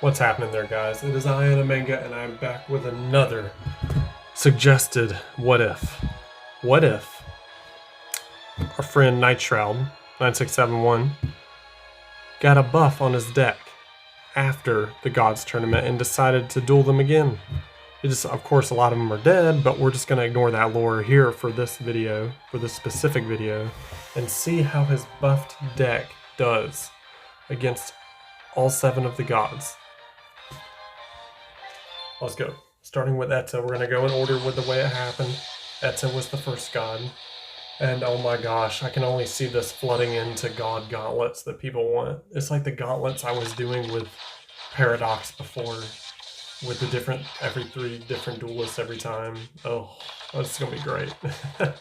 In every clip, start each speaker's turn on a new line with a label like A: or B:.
A: What's happening there, guys? It is I, Manga, and I'm back with another suggested what if. What if our friend Nightshroud 9671 got a buff on his deck after the Gods tournament and decided to duel them again? Of course, a lot of them are dead, but we're just going to ignore that lore here for this video, for this specific video, and see how his buffed deck does against all 7 of the gods. Let's go. Starting with Etta, we're going to go in order with the way it happened. Etta was the first god. And oh my gosh, I can only see this flooding into god gauntlets that people want. It's like the gauntlets I was doing with Paradox before, with the different, every 3 different duelists every time. Oh, that's going to be great. Of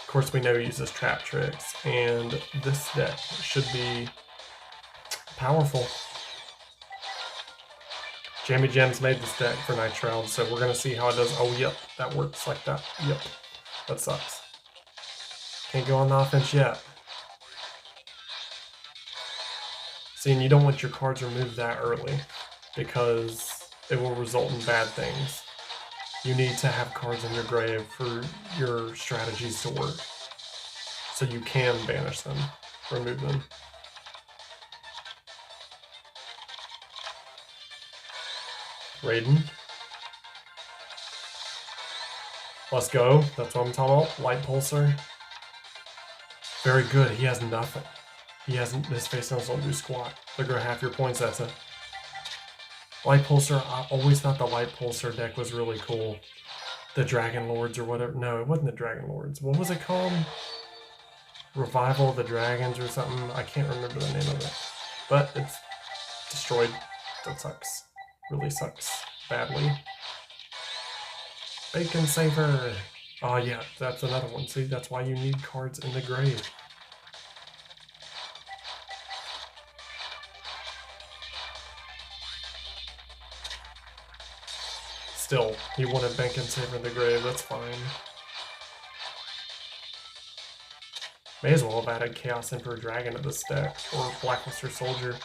A: course, we know he uses trap tricks, and this deck should be powerful. Jammy Gems made this deck for Nightshroud, so we're going to see how it does. Oh, yep, that works like that. Yep, that sucks. Can't go on the offense yet. See, and you don't want your cards removed that early, because it will result in bad things. You need to have cards in your grave for your strategies to work, so you can banish them, remove them. Raiden. Let's go. That's what I'm talking about. Light Pulsar. Very good. He has nothing. He hasn't. His face doesn't do squat. They'll grow half your points. That's it. Light Pulsar. I always thought the Light Pulsar deck was really cool. The Dragon Lords or whatever. No, it wasn't the Dragon Lords. What was it called? Revival of the Dragons or something. I can't remember the name of it. But it's destroyed. That sucks. Really sucks badly. Bacon Saver! Oh yeah, that's another one. See, that's why you need cards in the grave. Still, he wanted Bacon Saver in the grave, that's fine. May as well have added Chaos Emperor Dragon to this deck, or Blackluster Soldier.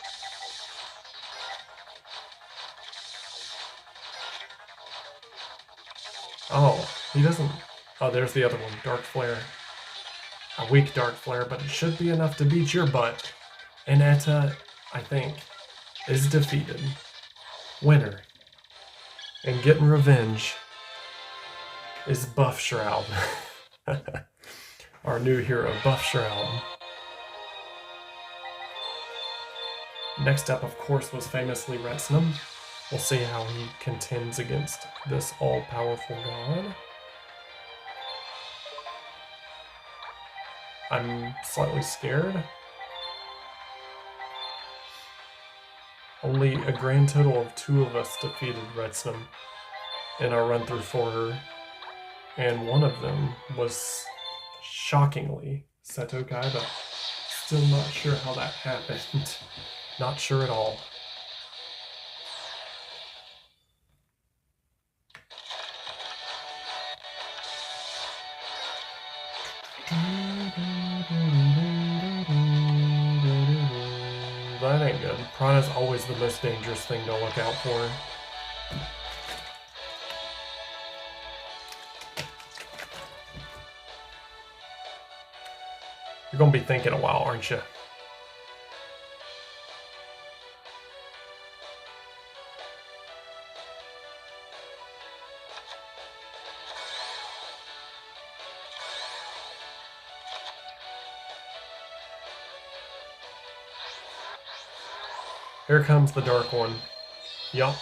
A: Oh, he doesn't... Oh, there's the other one, Dark Flare. A weak Dark Flare, but it should be enough to beat your butt. And Etta, I think, is defeated. Winner. And getting revenge is BUFFSHROUD. Our new hero, BUFFSHROUD. Next up, of course, was famously Retsnum. We'll see how he contends against this all-powerful god. I'm slightly scared. Only a grand total of 2 of us defeated Retsnum in our run-through for her. And one of them was, shockingly, Seto Kaiba. Still not sure how that happened. Not sure at all. That ain't good. Prana's always the most dangerous thing to look out for. You're gonna be thinking a while, aren't you? Here comes the Dark One. Yup.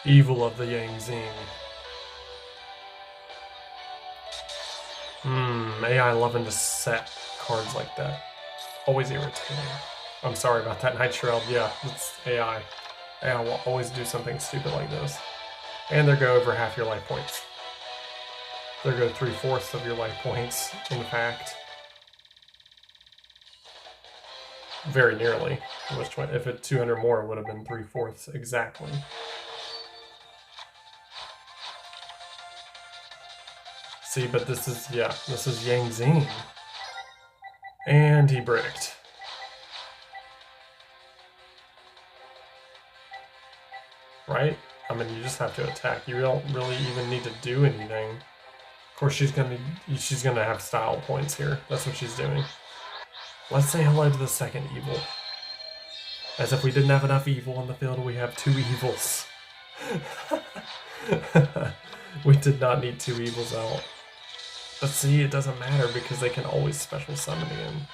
A: Evil of the Yang Zing. AI loving to set cards like that. Always irritating. I'm sorry about that, Nightshroud. Yeah, it's AI. AI will always do something stupid like this. And they'll go over half your life points. They'll go 3/4 of your life points, in fact. Very nearly. If it 200 more, it would have been 3/4 exactly. See, but this is, yeah, this is Yang Zing. And he bricked. right? I mean, you just have to attack. You don't really even need to do anything. Of course, she's gonna have style points here. That's what she's doing. Let's say hello to the second evil. As if we didn't have enough evil on the field, we have 2 evils. We did not need 2 evils out. But see, it doesn't matter because they can always special summon again.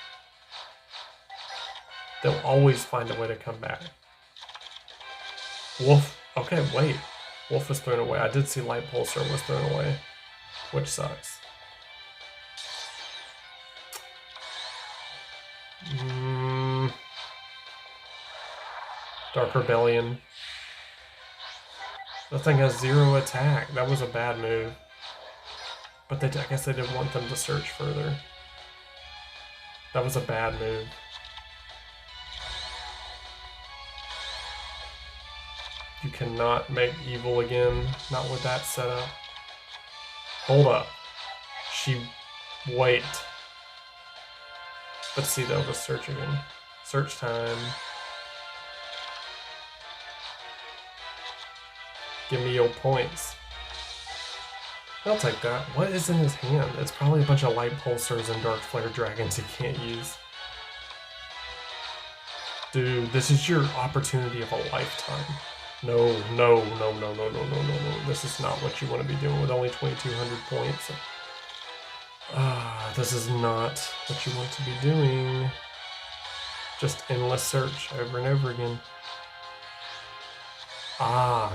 A: They'll always find a way to come back. Wolf. Okay, wait. Wolf was thrown away. I did see Light Pulsar was thrown away, which sucks. Dark Rebellion. That thing has 0 attack. That was a bad move. But I guess they didn't want them to search further. That was a bad move. You cannot make evil again. Not with that setup. Hold up. Wait. Let's see though, let's search again. Search time. Give me your points. I'll take that. What is in his hand? It's probably a bunch of Light Pulsars and Dark Flare Dragons he can't use. Dude, this is your opportunity of a lifetime. No. This is not what you want to be doing with only 2,200 points. This is not what you want to be doing. Just endless search over and over again.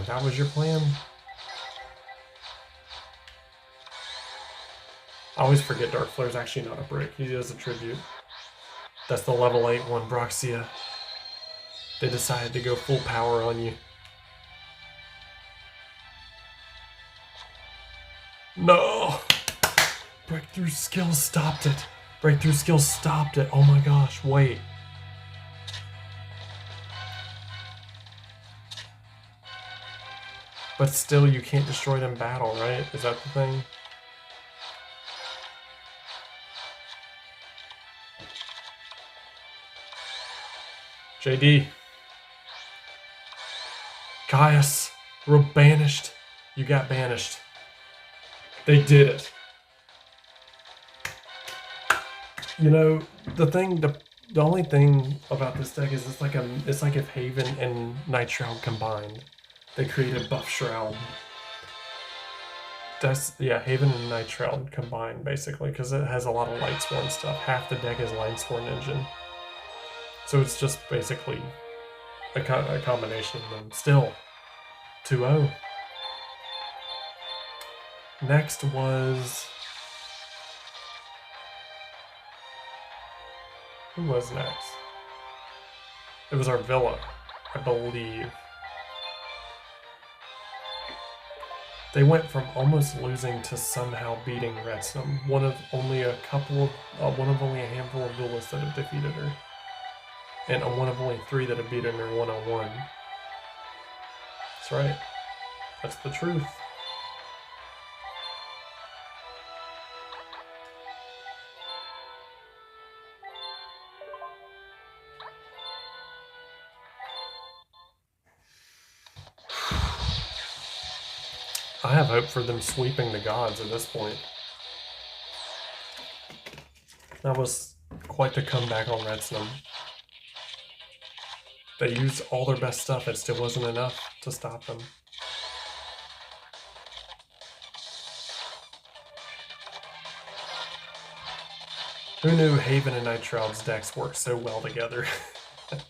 A: That was your plan? I always forget Dark Flare's actually not a brick. He is a tribute. That's the level 8 one, Broxia. They decided to go full power on you. No! Breakthrough skill stopped it. Breakthrough skill stopped it. Oh my gosh, wait. But still, you can't destroy it in battle, right? Is that the thing? JD. Caius, we're banished. You got banished. They did it. You know, the only thing about this deck is it's like if Haven and Nightshroud combined. They created BUFFSHROUD. Haven and Nightshroud combined, basically, because it has a lot of Lightsworn stuff. Half the deck is Lightsworn Engine. So it's just basically a combination of them. Still, 2-0. Next was... Who was next? It was our Villa, I believe. They went from almost losing to somehow beating Wrexham. One of only a handful of Villas that have defeated her. And one of only 3 that have beaten her one-on-one. That's right. That's the truth. I have hope for them sweeping the gods at this point. That was quite the comeback on Wrexham. They used all their best stuff, it still wasn't enough to stop them. Who knew Haven and Nightshroud's decks work so well together? Of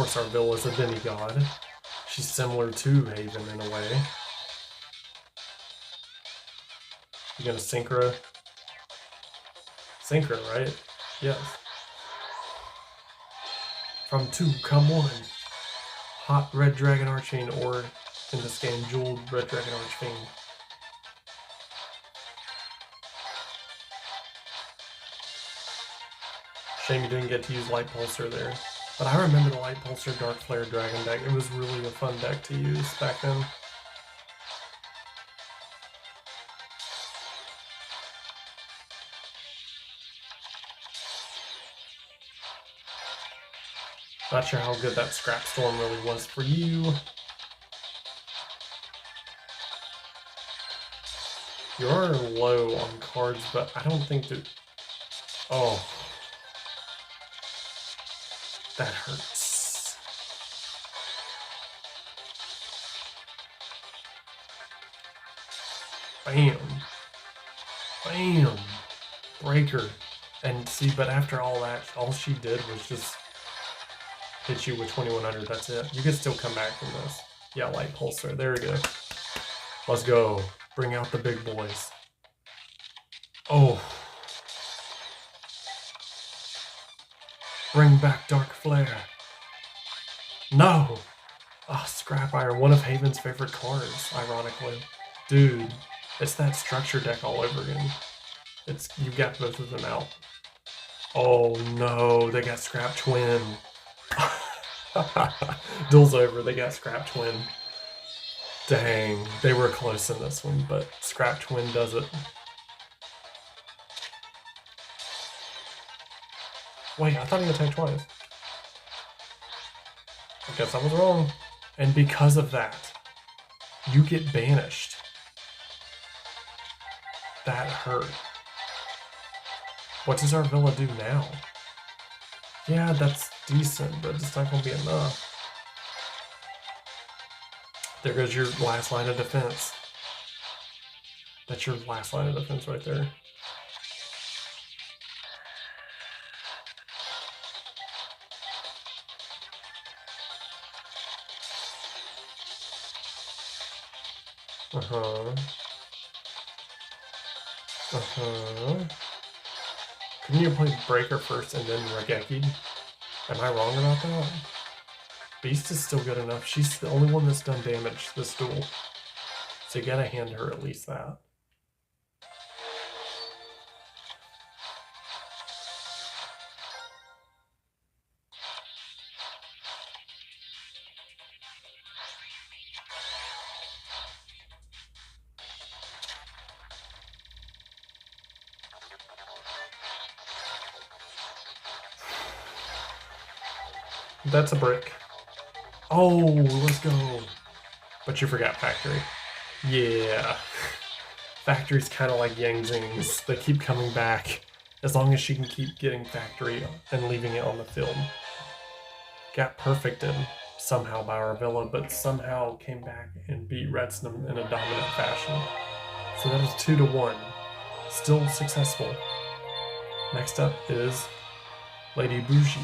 A: course, our Villa's a demigod. She's similar to Haven in a way. You gonna synchro? Synchro, right? Yes. From 2, come 1. Hot Red Dragon Archfiend, or in this game, Dueled Red Dragon Archfiend. Shame you didn't get to use Light Pulsar there. But I remember the Light Pulsar Dark Flare Dragon deck. It was really a fun deck to use back then. Not sure how good that scrap storm really was for you. You are low on cards, but I don't think that... Oh. That hurts. Bam. Bam. Breaker. And see, but after all that, all she did was just hit you with 2100. That's it. You can still come back from this. Yeah, light pulsar. There we go. Let's go. Bring out the big boys. Oh. Bring back Dark Flare. No. Oh, Scrap Iron. One of Haven's favorite cards, ironically. Dude, it's that structure deck all over again. You got both of them out. Oh no, they got Scrap Twin. Duel's over, they got Scrap Twin. Dang, they were close in this one, but Scrap Twin does it. Wait, I thought he attacked twice. I guess I was wrong. And because of that, you get banished. That hurt. What does our Villa do now? Yeah, that's decent, but it's not going to be enough. There goes your last line of defense. That's your last line of defense right there. Uh-huh. Uh-huh. Couldn't you play Breaker first and then Regeki? Am I wrong about that? Beast is still good enough. She's the only one that's done damage this duel. So you gotta hand her at least that. That's a brick. Oh, let's go. But you forgot Factory. Yeah. Factory's kind of like Yang Zing's. They keep coming back as long as she can keep getting Factory and leaving it on the field. Got perfected somehow by our Villa, but somehow came back and beat Redsnam in a dominant fashion. So that is 2-1. Still successful. Next up is Lady Bougie,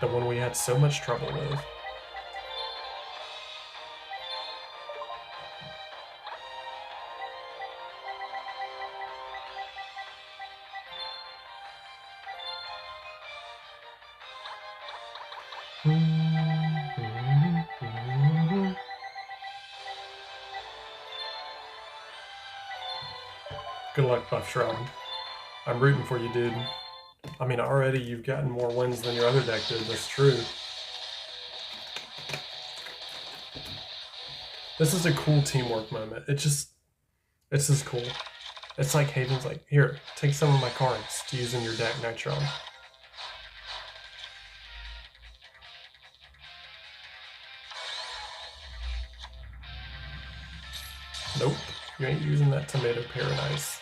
A: the one we had so much trouble with. Good luck, BUFFSHROUD. I'm rooting for you, dude. I mean, already you've gotten more wins than your other deck did, that's true. This is a cool teamwork moment. It's just cool. It's like Haven's like, here, take some of my cards to use in your deck, Nightshroud. Nope, you ain't using that Tomato Paradise.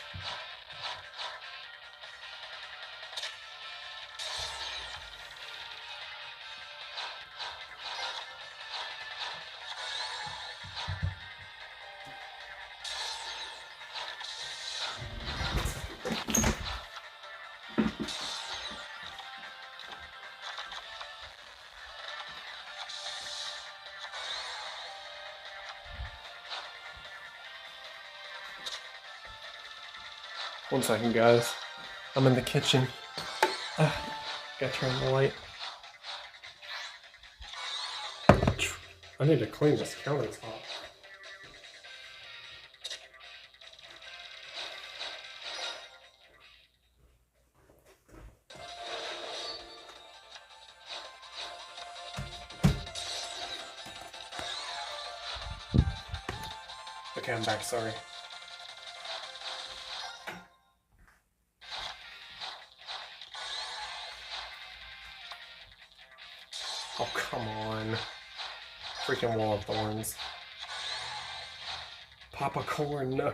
A: One second, guys. I'm in the kitchen. Gotta turn the light. I need to clean this countertop. Okay, I'm back, sorry. Oh, come on. Freaking Wall of Thorns. Papa Corn, no.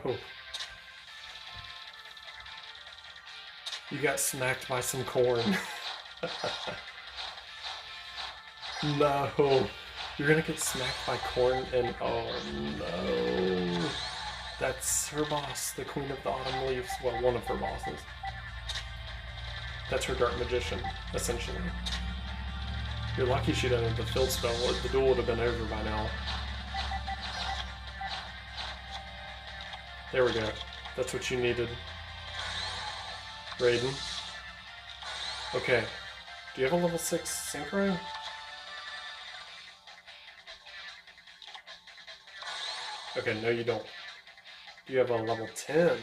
A: You got smacked by some corn. No. You're gonna get smacked by corn and oh no. That's her boss, the Queen of the Autumn Leaves. Well, one of her bosses. That's her Dark Magician, essentially. You're lucky she didn't have the field spell. The duel would have been over by now. There we go. That's what you needed. Raiden. Okay. Do you have a level 6 synchro? Okay, no you don't. Do you have a level 10?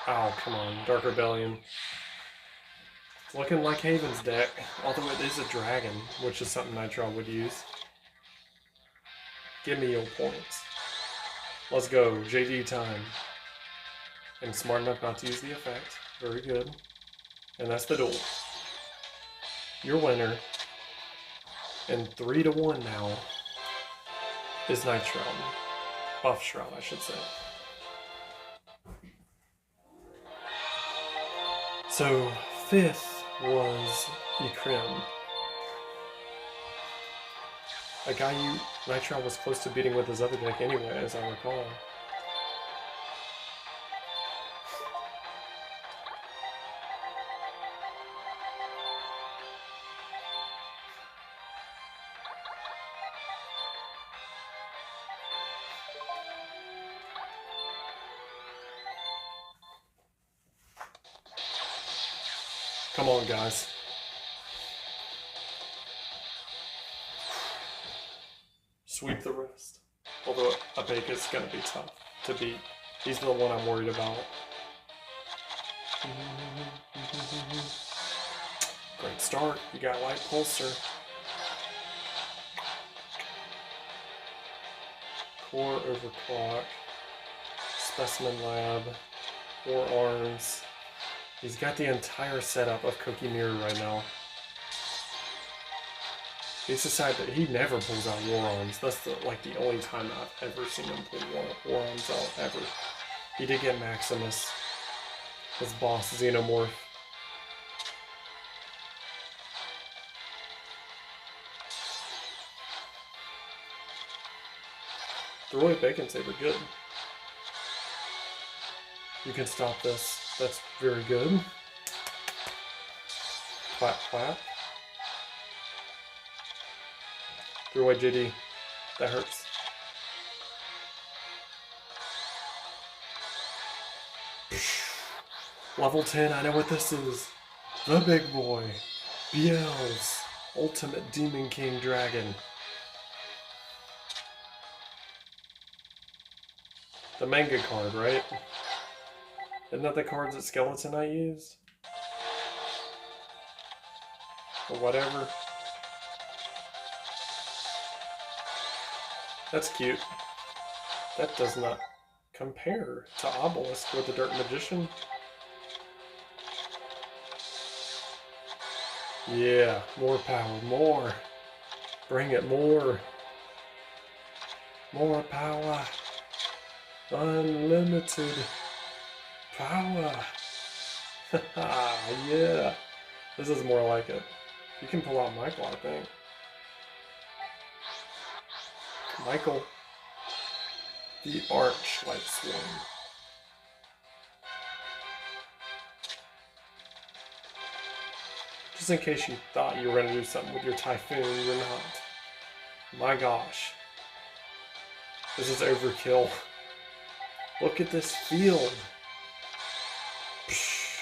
A: Oh, come on. Dark Rebellion. It's looking like Haven's deck, although it is a dragon, which is something Nitro would use. Give me your points. Let's go. JD time. I'm smart enough not to use the effect. Very good. And that's the duel. Your winner, and 3-1 now, is Nightshroud. BUFFSHROUD, I should say. So, 5th was Yugioh. A guy Nitshroud was close to beating with his other deck anyway, as I recall. Come on, guys. Sweep the rest. Although Abega's gonna be tough to beat. He's the one I'm worried about. Great start. You got Light Pulsar. Core Overclock. Specimen Lab. 4 arms. He's got the entire setup of Cookie Mirror right now. He's decided that he never pulls out War Arms. That's the only time I've ever seen him pull War Arms out, ever. He did get Maximus, his boss, Xenomorph. The Roy Bacon Saber, good. You can stop this. That's very good. Clap, clap. Throw away JD. That hurts. Level 10, I know what this is. The big boy. BL's Ultimate Demon King Dragon. The manga card, right? Isn't that the cards that Skeleton I used? Or whatever. That's cute. That does not compare to Obelisk with the Dark Magician. Yeah, more power, more. Bring it, more. More power. Unlimited power. Yeah. This is more like it. You can pull out Michael, I think. Michael, the Arch Light Swarm. Just in case you thought you were going to do something with your Typhoon, you're not. My gosh. This is overkill. Look at this field. Psh.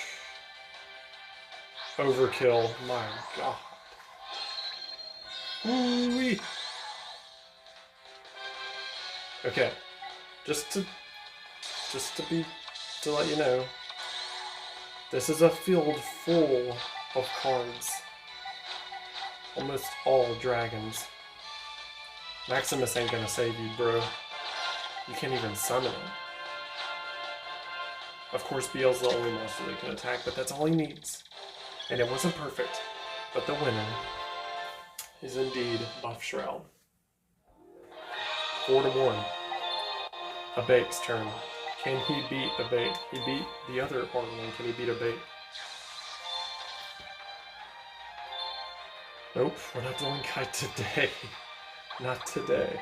A: Overkill. My god. Ooh-wee. Okay. Just to let you know, this is a field full of cards. Almost all dragons. Maximus ain't gonna save you, bro. You can't even summon him. Of course, BL's the only monster that can attack, but that's all he needs. And it wasn't perfect, But the winner is indeed BUFFSHROUD. 4-1. Abake's turn. Can he beat Abake? He beat the other Arlen. Can he beat Abake? Nope, we're not doing kite today. Not today.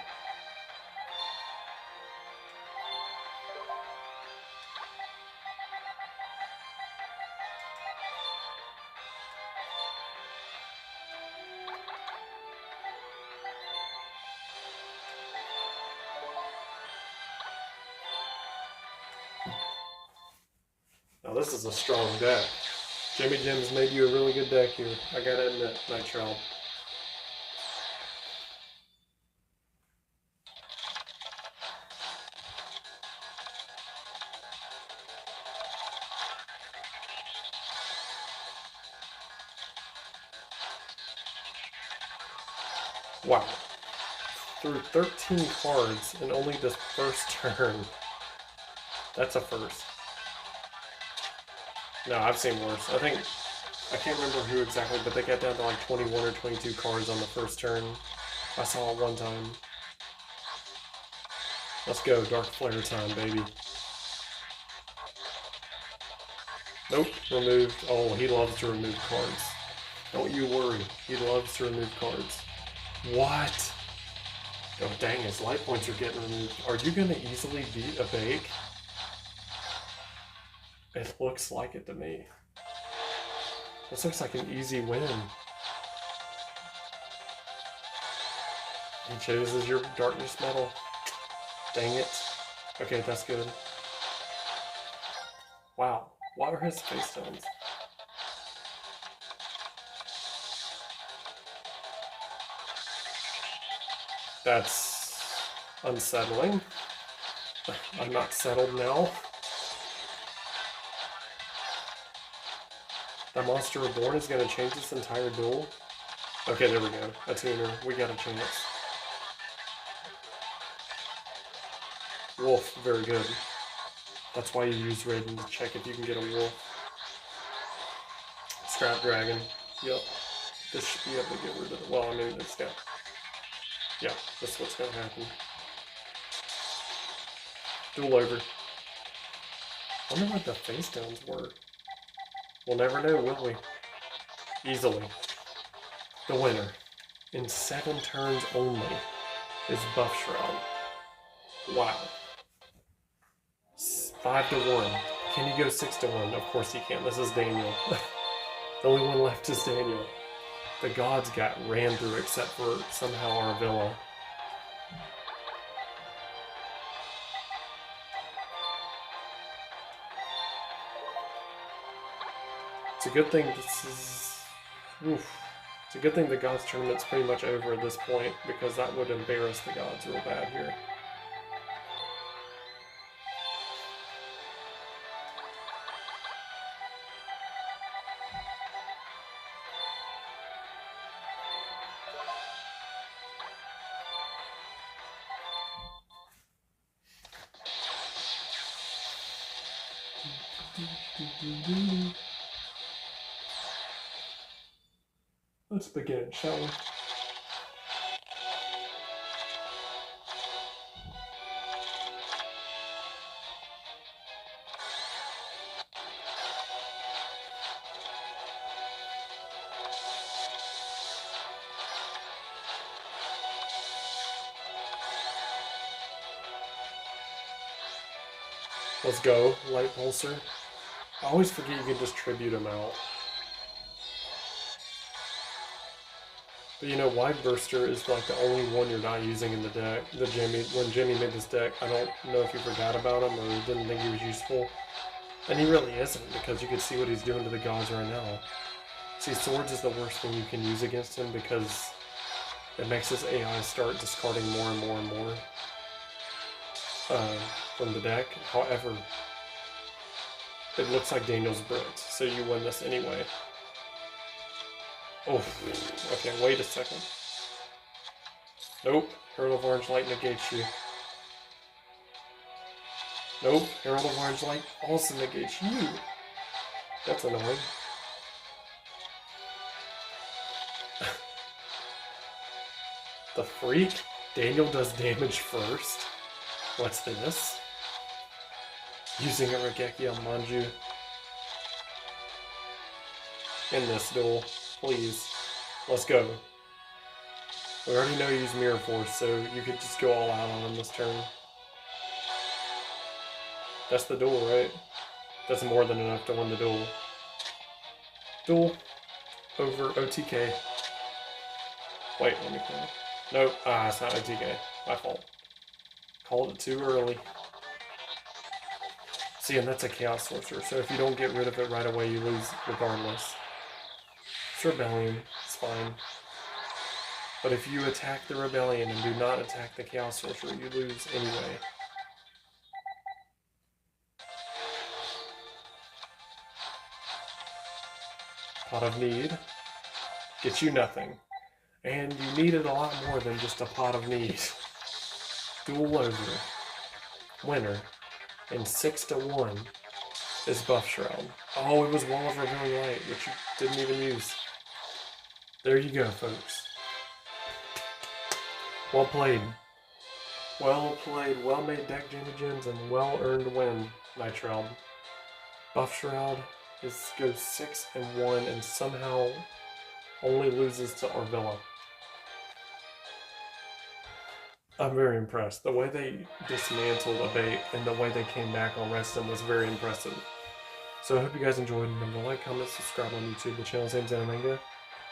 A: Now this is a strong deck. Jimmy Jim's made you a really good deck here. I gotta admit, Nightshroud. Wow. Through 13 cards in only this first turn. That's a first. No, I've seen worse. I can't remember who exactly, but they got down to like 21 or 22 cards on the first turn. I saw it one time. Let's go, Dark Flare time, baby. Nope, removed. Oh, he loves to remove cards. Don't you worry, he loves to remove cards. What? Oh dang, his life points are getting removed. Are you gonna easily beat Abake? It looks like it to me. This looks like an easy win. He chooses your darkness metal. Dang it. Okay, that's good. Wow, what are his face stones? That's unsettling. I'm not settled now. That Monster Reborn is going to change this entire duel. Okay, there we go. A tuner. We got a chance. Wolf. Very good. That's why you use Raiden to check if you can get a wolf. Scrap Dragon. Yep. This should be able to get rid of it. Well, I mean, it's got... Yeah, that's what's going to happen. Duel over. I wonder what the face downs were. We'll never know, will we? Easily. The winner, in 7 turns only, is BUFFSHROUD. Wow. 5-1. Can he go 6-1? Of course he can. This is Daniel. The only one left is Daniel. The gods got ran through except for somehow Arvilla. It's a good thing this is... Oof. It's a good thing the gods tournament's pretty much over at this point, because that would embarrass the gods real bad here. Let's begin, shall we? Let's go, Light Pulsar. I always forget you can just tribute them out. But you know, Wide Burster is like the only one you're not using in the deck. When Jimmy made this deck, I don't know if he forgot about him or didn't think he was useful. And he really isn't, because you can see what he's doing to the gods right now. See, Swords is the worst thing you can use against him because it makes his AI start discarding more and more and more from the deck. However, it looks like Daniel's bricked, so you win this anyway. Oh, okay, wait a second. Nope, Herald of Orange Light negates you. Nope, Herald of Orange Light also negates you. That's annoying. The freak? Daniel does damage first. What's this? Using a Regeki on Manju. In this duel. Please. Let's go. We already know you use Mirror Force, so you could just go all out on him this turn. That's the duel, right? That's more than enough to win the duel. Duel over OTK. Wait, let me call. Nope, it's not OTK. My fault. Called it too early. See, and that's a Chaos Sorcerer, so if you don't get rid of it right away, you lose regardless. It's Rebellion, it's fine. But if you attack the Rebellion and do not attack the Chaos Sorcerer, you lose anyway. Pot of Need. Gets you nothing. And you needed a lot more than just a Pot of Need. Duel over. Winner. And 6-1 is BUFFSHROUD. Oh, it was Wall of Rebellion Light, which you didn't even use. There you go, folks. Well played. Well played, well-made deck Gens, and well-earned win, Nightshroud. BUFFSHROUD goes 6-1 and somehow only loses to Arvilla. I'm very impressed. The way they dismantled a bait and the way they came back on Reston was very impressive. So I hope you guys enjoyed. Remember to like, comment, subscribe on YouTube. The channel's name's Antics,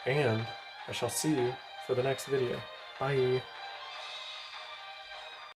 A: and I shall see you for the next video. Bye!